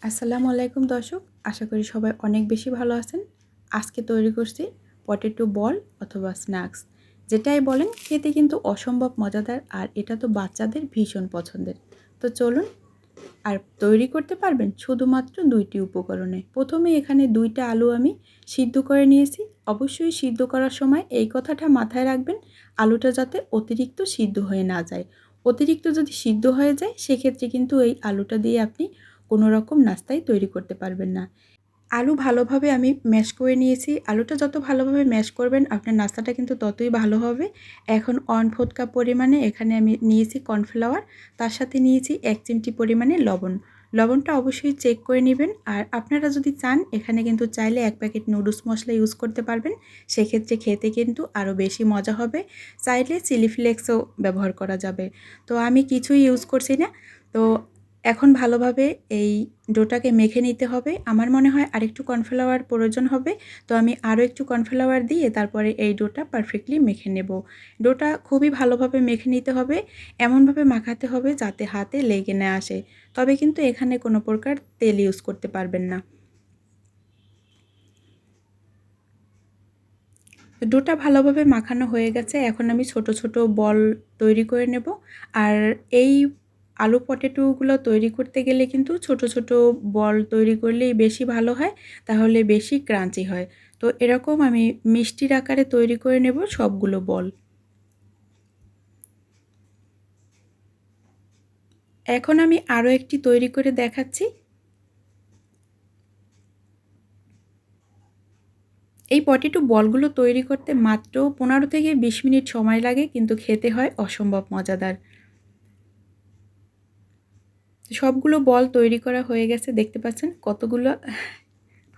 আসসালামু আলাইকুম দর্শক, আশা করি সবাই অনেক বেশি ভালো আছেন। আজকে তৈরি করছি পটেটো বল অথবা স্ন্যাক্স। যেটাই বলেন খেতে কিন্তু অসম্ভব মজাদার, আর এটা তো বাচ্চাদের ভীষণ পছন্দের। তো চলুন, আর তৈরি করতে পারবেন শুধুমাত্র ২টি উপকরণে। প্রথমে এখানে ২টা আলু আমি সিদ্ধ করে নিয়েছি। অবশ্যই সিদ্ধ করার সময় এই কথাটা মাথায় রাখবেন, আলুটা যাতে অতিরিক্ত সিদ্ধ হয়ে না যায়। অতিরিক্ত যদি সিদ্ধ হয়ে যায় সেক্ষেত্রে কিন্তু এই আলুটা দিয়ে আপনি কোনো রকম নাস্তাই তৈরি করতে পারবেন না। আলু ভালোভাবে আমি ম্যাশ করে নিয়েছি। আলুটা যত ভালোভাবে ম্যাশ করবেন আপনার নাস্তাটা কিন্তু ততই ভালো হবে। এখন 1/4 কাপ পরিমাণে এখানে আমি নিয়েছি কর্নফ্লাওয়ার, তার সাথে নিয়েছি ১ চিমটি পরিমাণে লবণ। লবণটা অবশ্যই চেক করে নেবেন, আর আপনারা যদি চান এখানে কিন্তু চাইলে ১ প্যাকেট নুডলস মসলা ইউজ করতে পারবেন। সেক্ষেত্রে খেতে কিন্তু আরও বেশি মজা হবে। চাইলে চিলি ফ্লেক্সও ব্যবহার করা যাবে। তো আমি কিছুই ইউজ করছি না। তো এখন ভালোভাবে এই ডোটাকে মেখে নিতে হবে। আমার মনে হয় আরেকটু কর্নফ্লাওয়ার প্রয়োজন হবে। তো আমি আরও একটু কর্নফ্লাওয়ার দিয়ে তারপরে এই ডোটা পারফেক্টলি মেখে নেব। ডোটা খুবই ভালোভাবে মেখে নিতে হবে। এমনভাবে মাখাতে হবে যাতে হাতে লেগে না আসে। তবে কিন্তু এখানে কোনো প্রকার তেল ইউজ করতে পারবেন না। ডোটা ভালোভাবে মাখানো হয়ে গেছে। এখন আমি ছোট, ছোট বল তৈরি করে নেব। আর এই আলু পটেটোগুলো তৈরি করতে গেলে কিন্তু ছোট, ছোট বল তৈরি করলেই বেশি ভালো হয়। তাহলে বেশি ক্রাঞ্চি হয়। তো এরকম আমি মিষ্টির আকারে তৈরি করে নেব সবগুলো বল। এখন আমি আরও একটি তৈরি করে দেখাচ্ছি। এই পটেটো বলগুলো তৈরি করতে মাত্র ১৫ থেকে ২০ মিনিট সময় লাগে, কিন্তু খেতে হয় অসম্ভব মজাদার। সবগুলো বল তৈরি করা হয়ে গেছে, দেখতে পাচ্ছেন কতগুলো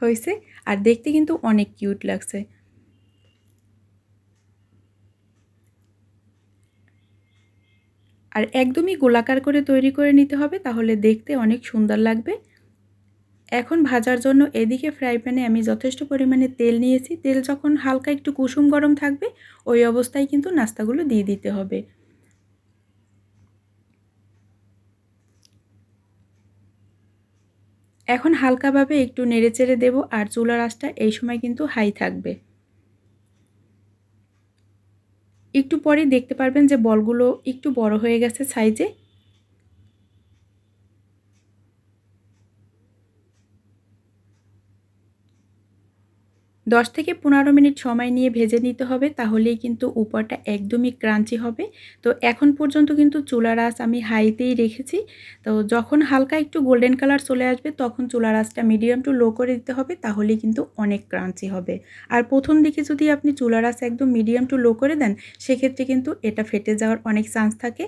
হয়েছে, আর দেখতে কিন্তু অনেক কিউট লাগছে। আর একদমই গোলাকার করে তৈরি করে নিতে হবে, তাহলে দেখতে অনেক সুন্দর লাগবে। এখন ভাজার জন্য এদিকে ফ্রাই প্যানে আমি যথেষ্ট পরিমাণে তেল নিয়েছি। তেল যখন হালকা একটু কুসুম গরম থাকবে ওই অবস্থায় কিন্তু নাস্তাগুলো দিয়ে দিতে হবে। এখন হালকাভাবে একটু নেড়েচেড়ে দেব, আর চুলার আঁচটা এই সময় কিন্তু হাই থাকবে। একটু পরেই দেখতে পারবেন যে বলগুলো একটু বড় হয়ে গেছে সাইজে। ১০ থেকে ১৫ মিনিট সময় নিয়ে ভেজে নিতে হবে, তাহলেই কিন্তু উপরটা একদমই ক্রাঞ্চি হবে। তো এখন পর্যন্ত কিন্তু চুলার আঁচ আমি হাইতেই রেখেছি। তো যখন হালকা একটু গোল্ডেন কালার চলে আসবে তখন চুলার আঁচটা মিডিয়াম টু লো করে দিতে হবে, তাহলেই কিন্তু অনেক ক্রাঞ্চি হবে। আর প্রথম দিকে যদি আপনি চুলার আঁচ একদম মিডিয়াম টু লো করে দেন সেক্ষেত্রে কিন্তু এটা ফেটে যাওয়ার অনেক চান্স থাকে,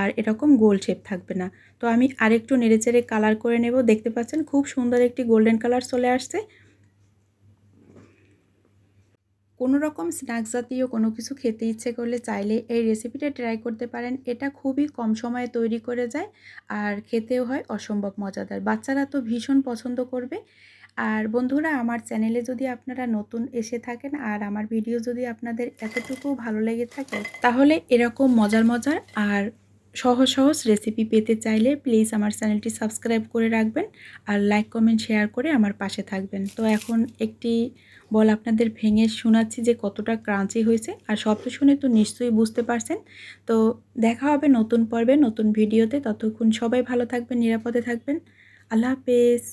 আর এরকম গোল শেপ থাকবে না। তো আমি আরেকটু নেড়েচেড়ে কালার করে নেব। দেখতে পাচ্ছেন খুব সুন্দর একটি গোল্ডেন কালার চলে আসছে। কোনো রকম স্ন্যাক্স জাতীয় কোনো কিছু খেতে ইচ্ছে করলে চাইলে এই রেসিপিটা ট্রাই করতে পারেন। এটা খুবই কম সময়ে তৈরি করে যায়, আর খেতেও হয় অসম্ভব মজাদার। বাচ্চারা তো ভীষণ পছন্দ করবে। আর বন্ধুরা, আমার চ্যানেলে যদি আপনারা নতুন এসে থাকেন আর আমার ভিডিও যদি আপনাদের এতটুকু ভালো লেগে থাকে, তাহলে এরকম মজার মজার আর সহজ সহজ রেসিপি পেতে চাইলে প্লিজ আমার চ্যানেলটি সাবস্ক্রাইব করে রাখবেন, আর লাইক কমেন্ট শেয়ার করে আমার পাশে থাকবেন। তো এখন একটি বল আপনাদের ভেঙে শোনাচ্ছি যে কতটা ক্রাঞ্চি হয়েছে, আর শব্দ শুনে তো নিশ্চয়ই বুঝতে পারছেন। তো দেখা হবে নতুন পর্বে নতুন ভিডিওতে। ততক্ষণ সবাই ভালো থাকবেন, নিরাপদে থাকবেন। আল্লাহ হাফেজ।